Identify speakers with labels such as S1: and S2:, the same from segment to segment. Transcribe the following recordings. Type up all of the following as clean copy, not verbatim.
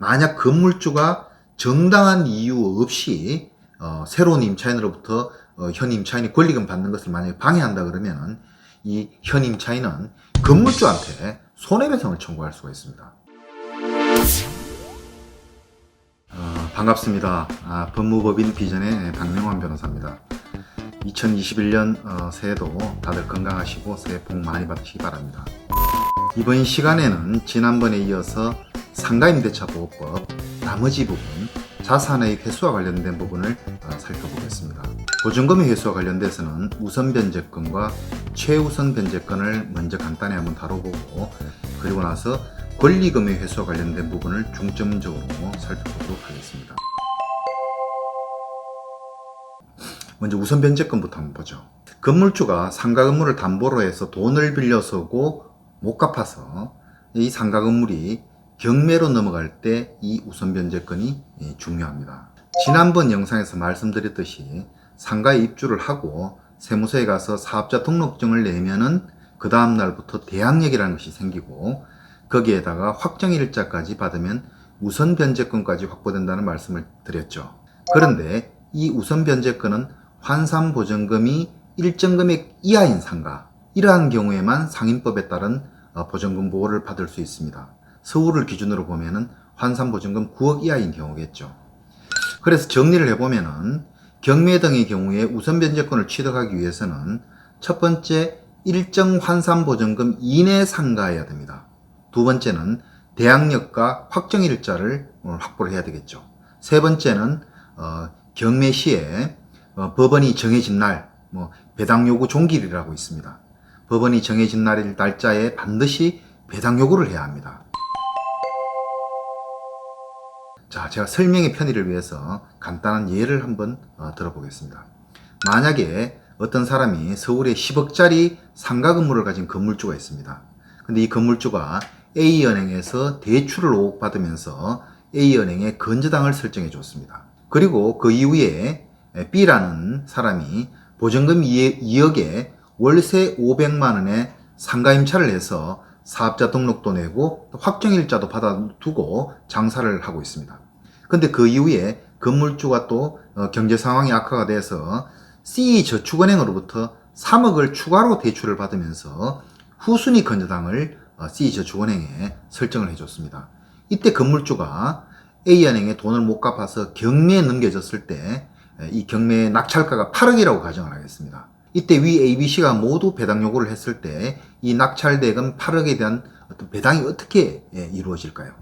S1: 만약 건물주가 정당한 이유 없이 새로운 임차인으로부터 현 임차인이 권리금 받는 것을 만약에 방해한다 그러면 이 현 임차인은 건물주한테 손해배상을 청구할 수가 있습니다. 반갑습니다. 법무법인 비전의 박명환 변호사입니다. 2021년 새해도 다들 건강하시고 새해 복 많이 받으시기 바랍니다. 이번 시간에는 지난번에 이어서 상가임대차보호법 나머지 부분, 자산의 회수와 관련된 부분을 살펴보겠습니다. 보증금의 회수와 관련돼서는 우선 변제권과 최우선 변제권을 먼저 간단히 한번 다뤄보고, 그리고 나서 권리금의 회수와 관련된 부분을 중점적으로 살펴보도록 하겠습니다. 먼저 우선 변제권부터 한번 보죠. 건물주가 상가 건물을 담보로 해서 돈을 빌려서고 못 갚아서 이 상가 건물이 경매로 넘어갈 때 이 우선 변제권이 중요합니다. 지난번 영상에서 말씀드렸듯이 상가에 입주를 하고 세무서에 가서 사업자 등록증을 내면은 그 다음 날부터 대항력이라는 것이 생기고, 거기에다가 확정일자까지 받으면 우선 변제권까지 확보된다는 말씀을 드렸죠. 그런데 이 우선 변제권은 환산보증금이 일정 금액 이하인 상가, 이러한 경우에만 상인법에 따른 보증금 보호를 받을 수 있습니다. 서울을 기준으로 보면은 환산보증금 9억 이하인 경우겠죠. 그래서 정리를 해보면은 경매 등의 경우에 우선 변제권을 취득하기 위해서는 첫 번째, 일정 환산보증금 이내 상가여야 됩니다. 두 번째는 대항력과 확정일자를 확보를 해야 되겠죠. 세 번째는 경매 시에 법원이 정해진 날, 배당 요구 종길이라고 있습니다. 법원이 정해진 날짜에 반드시 배당 요구를 해야 합니다. 자, 제가 설명의 편의를 위해서 간단한 예를 한번 들어보겠습니다. 만약에 어떤 사람이 서울에 10억짜리 상가 건물을 가진 건물주가 있습니다. 근데 이 건물주가 A은행에서 대출을 5억 받으면서 A은행에 건저당을 설정해 줬습니다. 그리고 그 이후에 B라는 사람이 보증금 2억에 월세 500만 원에 상가 임차를 해서 사업자 등록도 내고 확정일자도 받아두고 장사를 하고 있습니다. 근데 그 이후에 건물주가 또 경제 상황이 악화가 돼서 C저축은행으로부터 3억을 추가로 대출을 받으면서 후순위 건저당을 C저축은행에 설정을 해줬습니다. 이때 건물주가 A은행에 돈을 못 갚아서 경매에 넘겨졌을 때 이 경매의 낙찰가가 8억이라고 가정을 하겠습니다. 이때 위 A, B, C가 모두 배당 요구를 했을 때 이 낙찰대금 8억에 대한 어떤 배당이 어떻게 이루어질까요?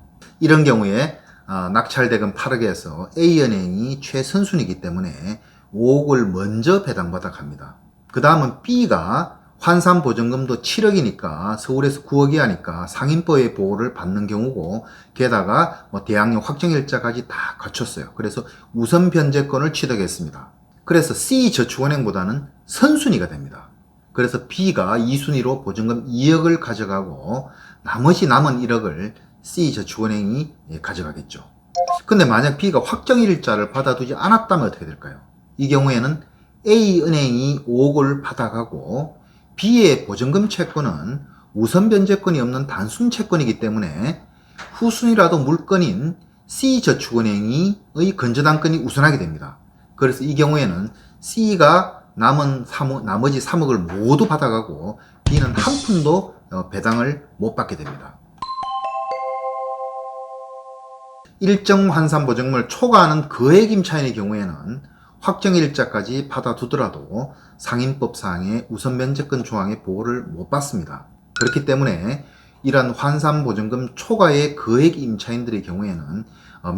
S1: 이런 경우에 낙찰대금 8억에서 A은행이 최선순위이기 때문에 5억을 먼저 배당받아 갑니다. 그 다음은 B가 환산보증금도 7억이니까 서울에서 9억이 하니까 상인법의 보호를 받는 경우고, 게다가 대항력 확정일자까지 다 갖췄어요. 그래서 우선 변제권을 취득했습니다. 그래서 C저축은행보다는 선순위가 됩니다. 그래서 B가 2순위로 보증금 2억을 가져가고 나머지 남은 1억을 C저축은행이 가져가겠죠. 근데 만약 B가 확정일자를 받아두지 않았다면 어떻게 될까요? 이 경우에는 A은행이 5억을 받아가고 B의 보증금 채권은 우선 변제권이 없는 단순 채권이기 때문에 후순위라도 물건인 C저축은행의 건저당권이 우선하게 됩니다. 그래서 이 경우에는 C가 나머지 3억을 모두 받아가고 B는 한 푼도 배당을 못 받게 됩니다. 일정 환산보증금을 초과하는 거액 임차인의 경우에는 확정일자까지 받아두더라도 상인법상의 우선 변제권 조항의 보호를 못 받습니다. 그렇기 때문에 이러한 환산보증금 초과의 거액 임차인들의 경우에는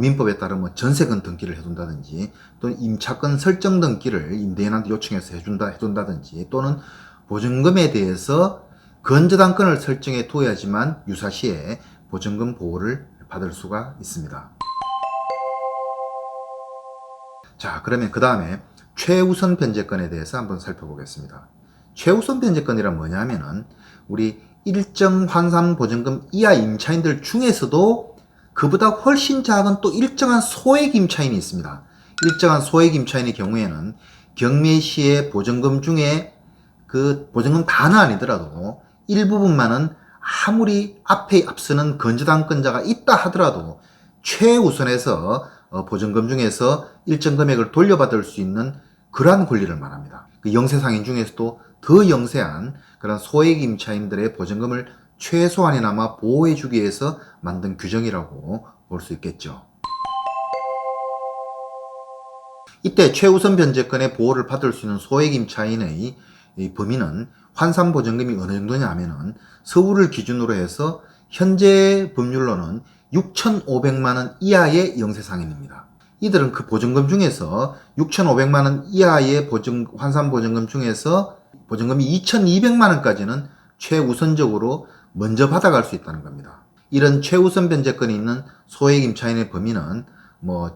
S1: 민법에 따르면 전세권 등기를 해둔다든지, 또는 임차권 설정 등기를 임대인한테 요청해서 해둔다든지, 또는 보증금에 대해서 건저당권을 설정해 둬야지만 유사시에 보증금 보호를 받을 수가 있습니다. 자, 그러면 그 다음에 최우선 변제권에 대해서 한번 살펴보겠습니다. 최우선 변제권이란 뭐냐면은 우리 일정 환산보증금 이하 임차인들 중에서도 그보다 훨씬 작은 또 일정한 소액 임차인이 있습니다. 일정한 소액 임차인의 경우에는 경매 시에 보증금 중에 그 보증금 다는 아니더라도 일부분만은 아무리 앞에 앞서는 건저당권자가 있다 하더라도 최우선에서 보증금 중에서 일정 금액을 돌려받을 수 있는 그러한 권리를 말합니다. 그 영세상인 중에서도 더 영세한 그런 소액 임차인들의 보증금을 최소한이나마 보호해주기 위해서 만든 규정이라고 볼 수 있겠죠. 이때 최우선 변제권의 보호를 받을 수 있는 소액 임차인의 범위는 환산보증금이 어느 정도냐 하면은 서울을 기준으로 해서 현재 법률로는 6,500만원 이하의 영세상인입니다. 이들은 그 보증금 중에서 6,500만원 이하의 환산보증금 중에서 보증금이 2,200만원까지는 최우선적으로 먼저 받아갈 수 있다는 겁니다. 이런 최우선 변제권이 있는 소액 임차인의 범위는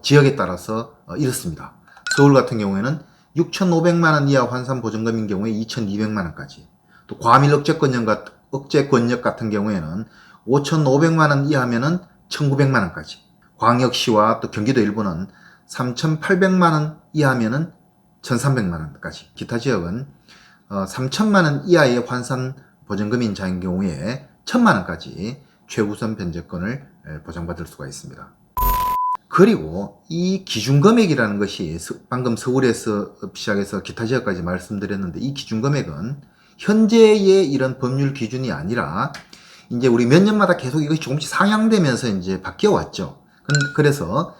S1: 지역에 따라서 이렇습니다. 서울 같은 경우에는 6,500만원 이하 환산보증금인 경우에 2,200만원까지, 또 과밀 억제권역 같은 경우에는 5,500만원 이하면은 1,900만원까지, 광역시와 또 경기도 일부는 3,800만원 이하면은 1,300만원까지, 기타 지역은 3,000만원 이하의 환산보증금인자인 경우에 1,000만원까지 최우선 변제권을 보장받을 수가 있습니다. 그리고 이 기준금액이라는 것이 방금 서울에서 시작해서 기타 지역까지 말씀드렸는데, 이 기준금액은 현재의 이런 법률 기준이 아니라 이제 우리 몇 년마다 계속 이것이 조금씩 상향되면서 이제 바뀌어 왔죠. 그래서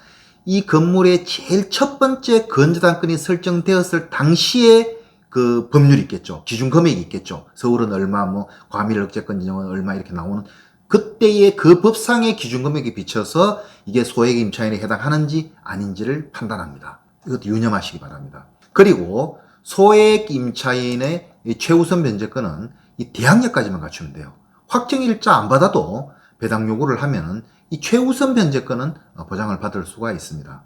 S1: 이 건물의 제일 첫 번째 건조단건이 설정되었을 당시에 그 법률이 있겠죠. 기준금액이 있겠죠. 서울은 얼마, 과밀 억제권 지정은 얼마 이렇게 나오는 그때의 그 법상의 기준금액에 비춰서 이게 소액 임차인에 해당하는지 아닌지를 판단합니다. 이것도 유념하시기 바랍니다. 그리고 소액 임차인의 최우선 변제권은 이 대항력까지만 갖추면 돼요. 확정일자 안 받아도 배당 요구를 하면은 이 최우선 변제권은 보장을 받을 수가 있습니다.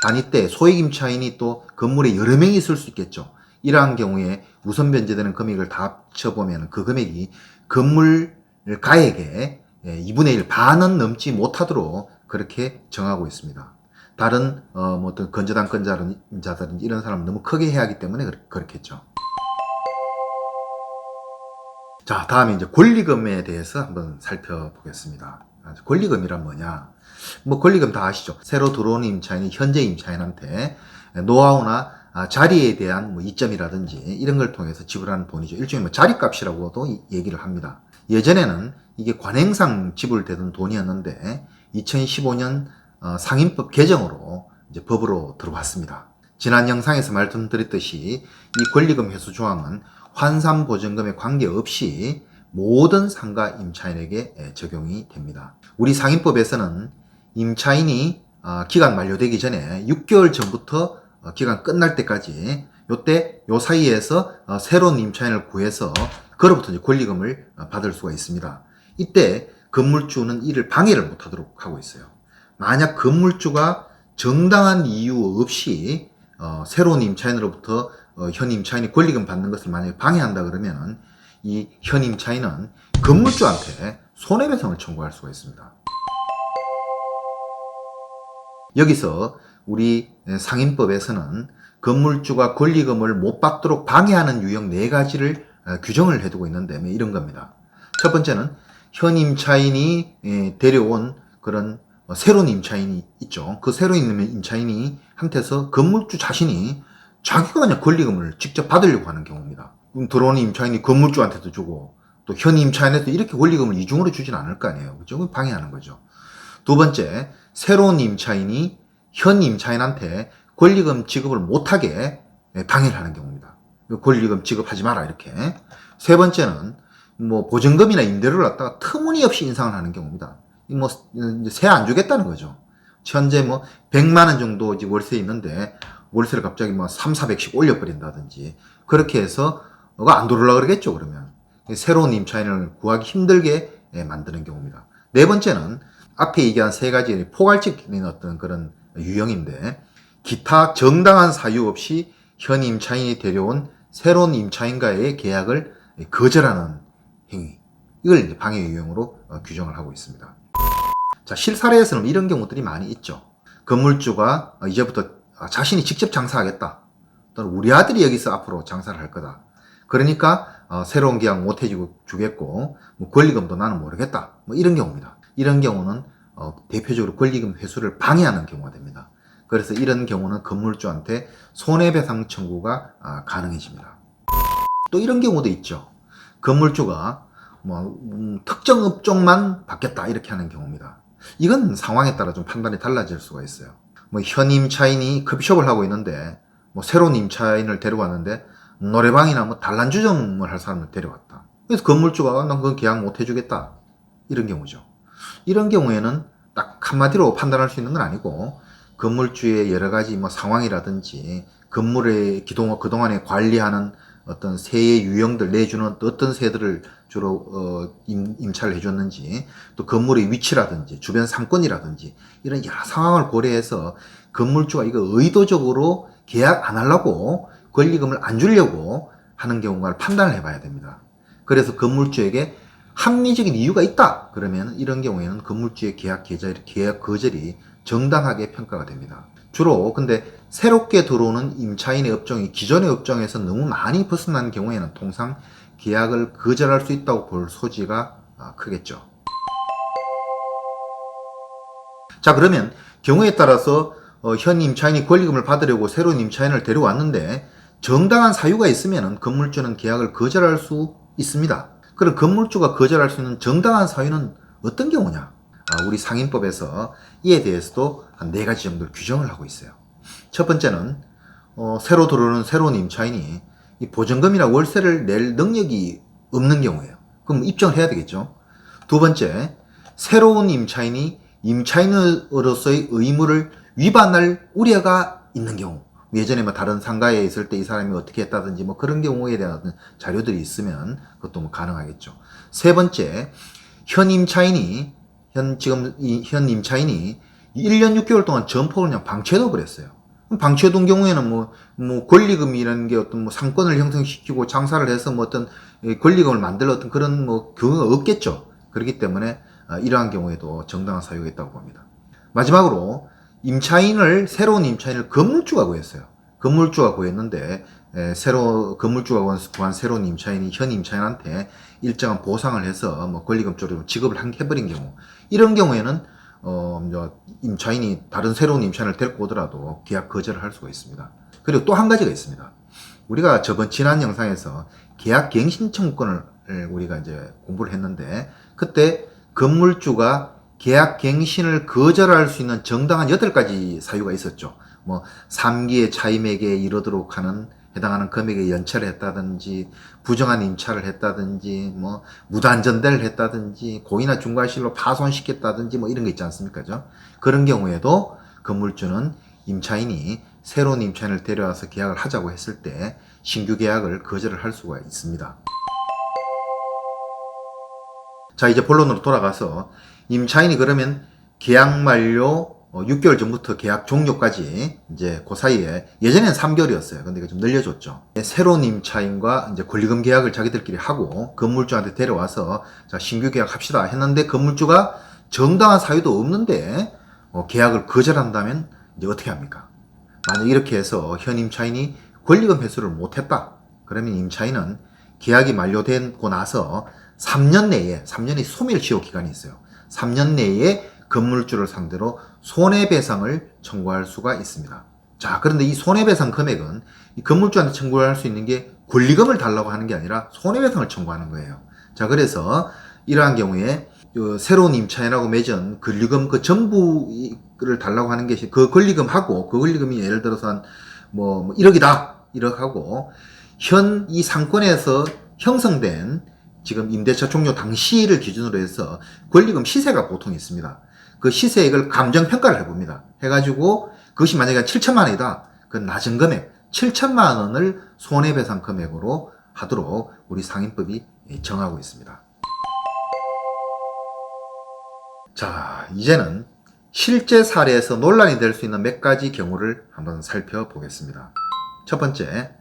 S1: 단 이때 소액 임차인이 또 건물에 여러 명이 있을 수 있겠죠. 이러한 경우에 우선 변제되는 금액을 다 합쳐보면 그 금액이 건물 가액의 2분의 1 반은 넘지 못하도록 그렇게 정하고 있습니다. 다른 어떤 건조단권자들은 이런 사람은 너무 크게 해야 하기 때문에 그렇겠죠. 자, 다음에 이제 권리금에 대해서 한번 살펴보겠습니다. 권리금이란 뭐냐? 권리금 다 아시죠? 새로 들어오는 임차인이 현재 임차인한테 노하우나 자리에 대한 이점이라든지 이런 걸 통해서 지불하는 돈이죠. 일종의 자리값이라고도 얘기를 합니다. 예전에는 이게 관행상 지불되던 돈이었는데 2015년 상임법 개정으로 이제 법으로 들어왔습니다. 지난 영상에서 말씀드렸듯이 이 권리금 회수 조항은 환산보증금에 관계없이 모든 상가 임차인에게 적용이 됩니다. 우리 상임법에서는 임차인이 기간 만료되기 전에 6개월 전부터 기간 끝날 때까지 요 사이에서 새로운 임차인을 구해서 그로부터 이제 권리금을 받을 수가 있습니다. 이때 건물주는 이를 방해를 못하도록 하고 있어요. 만약 건물주가 정당한 이유 없이 새로운 임차인으로부터 현 임차인이 권리금 받는 것을 만약에 방해한다 그러면 이 현 임차인은 건물주한테 손해배상을 청구할 수가 있습니다. 여기서 우리 상임법에서는 건물주가 권리금을 못 받도록 방해하는 유형 4가지를 규정을 해두고 있는데 이런 겁니다. 첫 번째는 현 임차인이 데려온 그런 새로운 임차인이 있죠. 그 새로운 임차인이 한테서 건물주 자신이 자기가 그냥 권리금을 직접 받으려고 하는 경우입니다. 그럼 들어오는 임차인이 건물주한테도 주고 또 현 임차인한테도 이렇게 권리금을 이중으로 주진 않을 거 아니에요. 그죠? 방해하는 거죠. 두 번째, 새로운 임차인이 현 임차인한테 권리금 지급을 못하게 방해를 하는 경우입니다. 권리금 지급하지 마라 이렇게. 세 번째는 보증금이나 임대료를 갖다가 터무니없이 인상을 하는 경우입니다. 세 안 주겠다는 거죠. 현재 100만 원 정도 월세 있는데 월세를 갑자기 3,400씩 올려버린다든지 그렇게 해서 안 들어오려고 그러겠죠. 그러면 새로운 임차인을 구하기 힘들게 만드는 경우입니다. 네 번째는 앞에 얘기한 3가지 포괄적인 어떤 그런 유형인데, 기타 정당한 사유 없이 현 임차인이 데려온 새로운 임차인과의 계약을 거절하는 행위, 이걸 이제 방해 유형으로 규정을 하고 있습니다. 자, 실사례에서는 이런 경우들이 많이 있죠. 건물주가 이제부터 자신이 직접 장사하겠다, 또는 우리 아들이 여기서 앞으로 장사를 할 거다, 그러니까 새로운 계약 못 해주겠고 권리금도 나는 모르겠다, 이런 경우입니다. 이런 경우는 대표적으로 권리금 회수를 방해하는 경우가 됩니다. 그래서 이런 경우는 건물주한테 손해배상 청구가 가능해집니다. 또 이런 경우도 있죠. 건물주가 특정 업종만 받겠다 이렇게 하는 경우입니다. 이건 상황에 따라 좀 판단이 달라질 수가 있어요. 현 임차인이 커피숍을 하고 있는데 새로운 임차인을 데려왔는데 노래방이나 단란주점을 할 사람을 데려왔다. 그래서 건물주가 난 그건 계약 못 해주겠다 이런 경우죠. 이런 경우에는 딱 한마디로 판단할 수 있는 건 아니고 건물주의 여러 가지 상황이라든지 건물의 그동안에 관리하는 어떤 세의 유형들 내주는 어떤 세들을 주로 임차를 해줬는지 또 건물의 위치라든지 주변 상권이라든지 이런 여러 상황을 고려해서 건물주가 이거 의도적으로 계약 안 하려고 권리금을 안 주려고 하는 경우를 판단을 해봐야 됩니다. 그래서 건물주에게 합리적인 이유가 있다 그러면 이런 경우에는 건물주의 계약 거절이 정당하게 평가가 됩니다. 주로 근데 새롭게 들어오는 임차인의 업종이 기존의 업종에서 너무 많이 벗어난 경우에는 통상 계약을 거절할 수 있다고 볼 소지가 크겠죠. 자, 그러면 경우에 따라서 현 임차인이 권리금을 받으려고 새로운 임차인을 데려왔는데 정당한 사유가 있으면 건물주는 계약을 거절할 수 있습니다. 그럼 건물주가 거절할 수 있는 정당한 사유는 어떤 경우냐? 우리 상인법에서 이에 대해서도 한 4가지 정도를 규정을 하고 있어요. 첫 번째는 새로 들어오는 새로운 임차인이 이 보증금이나 월세를 낼 능력이 없는 경우예요. 그럼 입증을 해야 되겠죠. 두 번째, 새로운 임차인이 임차인으로서의 의무를 위반할 우려가 있는 경우. 예전에 다른 상가에 있을 때 이 사람이 어떻게 했다든지 그런 경우에 대한 자료들이 있으면 그것도 가능하겠죠. 세 번째, 현 임차인이 1년 6개월 동안 점포를 그냥 방치해둬 버렸어요. 방치해둔 경우에는 권리금이라는 게 어떤 상권을 형성시키고 장사를 해서 어떤 권리금을 만들 어떤 그런 경우가 없겠죠. 그렇기 때문에 이러한 경우에도 정당한 사유가 있다고 봅니다. 마지막으로 새로운 임차인을 건물주가 구했어요. 건물주가 구했는데 건물주가 구한 새로운 임차인이 현 임차인한테 일정한 보상을 해서 권리금 쪽으로 지급을 해버린 경우, 이런 경우에는 임차인이 다른 새로운 임차인을 데리고 오더라도 계약 거절을 할 수가 있습니다. 그리고 또 한 가지가 있습니다. 우리가 지난 영상에서 계약 갱신 청구권을 우리가 이제 공부를 했는데, 그때 건물주가 계약 갱신을 거절할 수 있는 정당한 8가지 사유가 있었죠. 3기의 차임액에 이르도록 하는 해당하는 금액에 연체를 했다든지, 부정한 임차를 했다든지, 무단전대를 했다든지, 고의나 중과실로 파손시켰다든지, 이런 거 있지 않습니까? 그런 경우에도 건물주는 임차인이 새로운 임차인을 데려와서 계약을 하자고 했을 때 신규 계약을 거절을 할 수가 있습니다. 자, 이제 본론으로 돌아가서 임차인이 그러면 계약 만료 6개월 전부터 계약 종료까지 이제 그 사이에, 예전엔 3개월이었어요. 근데 좀 늘려줬죠. 새로운 임차인과 이제 권리금 계약을 자기들끼리 하고 건물주한테 데려와서 자, 신규 계약 합시다 했는데 건물주가 정당한 사유도 없는데 계약을 거절한다면 이제 어떻게 합니까? 만약 이렇게 해서 현 임차인이 권리금 회수를 못했다. 그러면 임차인은 계약이 만료되고 나서 3년의 소멸시효 기간이 있어요. 3년 내에 건물주를 상대로 손해배상을 청구할 수가 있습니다. 자, 그런데 이 손해배상 금액은 이 건물주한테 청구할 수 있는 게 권리금을 달라고 하는 게 아니라 손해배상을 청구하는 거예요. 자, 그래서 이러한 경우에 새로운 임차인하고 맺은 권리금 그 전부를 달라고 하는 것이 그 권리금하고, 그 권리금이 예를 들어서 한 1억이다 1억하고 현 이 상권에서 형성된 지금 임대차 종료 당시를 기준으로 해서 권리금 시세가 보통 있습니다. 그 시세액을 감정평가를 해봅니다. 해가지고 그것이 만약에 7천만 원이다. 그 낮은 금액 7천만 원을 손해배상 금액으로 하도록 우리 상인법이 정하고 있습니다. 자, 이제는 실제 사례에서 논란이 될 수 있는 몇 가지 경우를 한번 살펴보겠습니다. 첫 번째,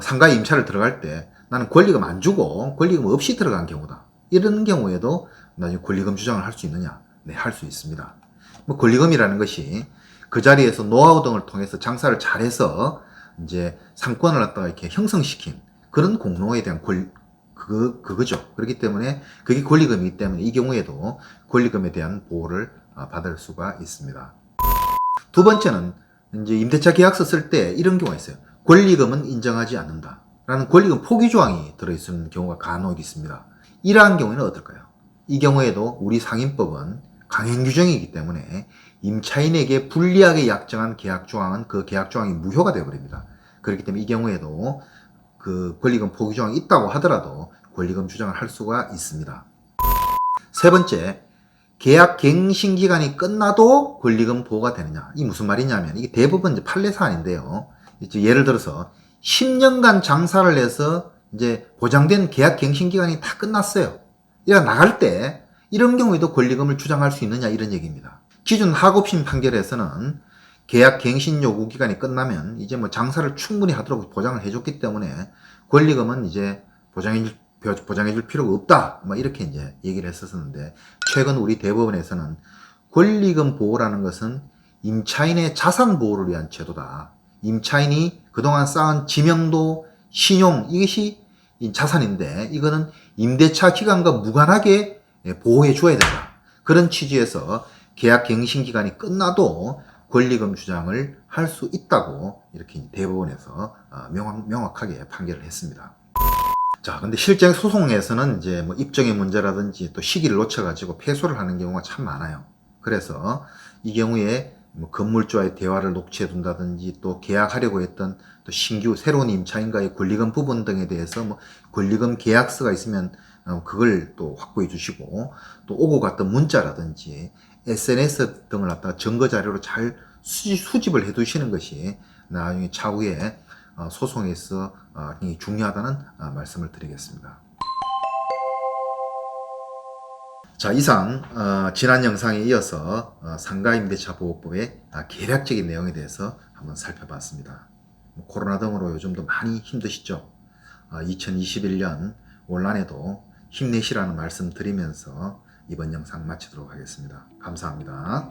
S1: 상가에 임차를 들어갈 때 나는 권리금 안 주고 권리금 없이 들어간 경우다. 이런 경우에도 나중에 권리금 주장을 할 수 있느냐? 네, 할 수 있습니다. 권리금이라는 것이 그 자리에서 노하우 등을 통해서 장사를 잘해서 이제 상권을 갖다가 이렇게 형성시킨 그런 공로에 대한 그거죠. 그렇기 때문에 그게 권리금이기 때문에 이 경우에도 권리금에 대한 보호를 받을 수가 있습니다. 두 번째는 이제 임대차 계약서 쓸 때 이런 경우가 있어요. 권리금은 인정하지 않는다 라는 권리금 포기 조항이 들어있는 경우가 간혹 있습니다. 이러한 경우에는 어떨까요? 이 경우에도 우리 상인법은 강행 규정이기 때문에 임차인에게 불리하게 약정한 계약 조항은 그 계약 조항이 무효가 되어버립니다. 그렇기 때문에 이 경우에도 그 권리금 포기 조항이 있다고 하더라도 권리금 주장을 할 수가 있습니다. 세 번째, 계약 갱신 기간이 끝나도 권리금 보호가 되느냐? 이 무슨 말이냐면 이게 대부분 이제 판례 사안인데요. 이제 예를 들어서 10년간 장사를 해서 이제 보장된 계약 갱신 기간이 다 끝났어요. 이래 나갈 때 이런 경우에도 권리금을 주장할 수 있느냐 이런 얘기입니다. 기존 하급심 판결에서는 계약 갱신 요구 기간이 끝나면 이제 뭐 장사를 충분히 하도록 보장을 해줬기 때문에 권리금은 이제 보장해줄 필요가 없다. 뭐 이렇게 이제 얘기를 했었는데 최근 우리 대법원에서는 권리금 보호라는 것은 임차인의 자산 보호를 위한 제도다. 임차인이 그동안 쌓은 지명도, 신용 이것이 자산인데 이거는 임대차 기간과 무관하게 보호해 줘야 된다. 그런 취지에서 계약 갱신 기간이 끝나도 권리금 주장을 할 수 있다고 이렇게 대법원에서 명확하게 판결을 했습니다. 자, 근데 실제 소송에서는 이제 뭐 입증의 문제라든지 또 시기를 놓쳐가지고 패소를 하는 경우가 참 많아요. 그래서 이 경우에 뭐 건물주와의 대화를 녹취해 둔다든지 또 계약하려고 했던 또 신규 새로운 임차인과의 권리금 부분 등에 대해서 뭐 권리금 계약서가 있으면 그걸 또 확보해 주시고 또 오고 갔던 문자라든지 SNS 등을 갖다가 증거 자료로 잘 수집을 해 두시는 것이 나중에 차후에 소송에서 굉장히 중요하다는 말씀을 드리겠습니다. 자, 이상 지난 영상에 이어서 상가임대차보호법의 개략적인 내용에 대해서 한번 살펴봤습니다. 코로나 등으로 요즘도 많이 힘드시죠? 2021년 올 한해도 힘내시라는 말씀 드리면서 이번 영상 마치도록 하겠습니다. 감사합니다.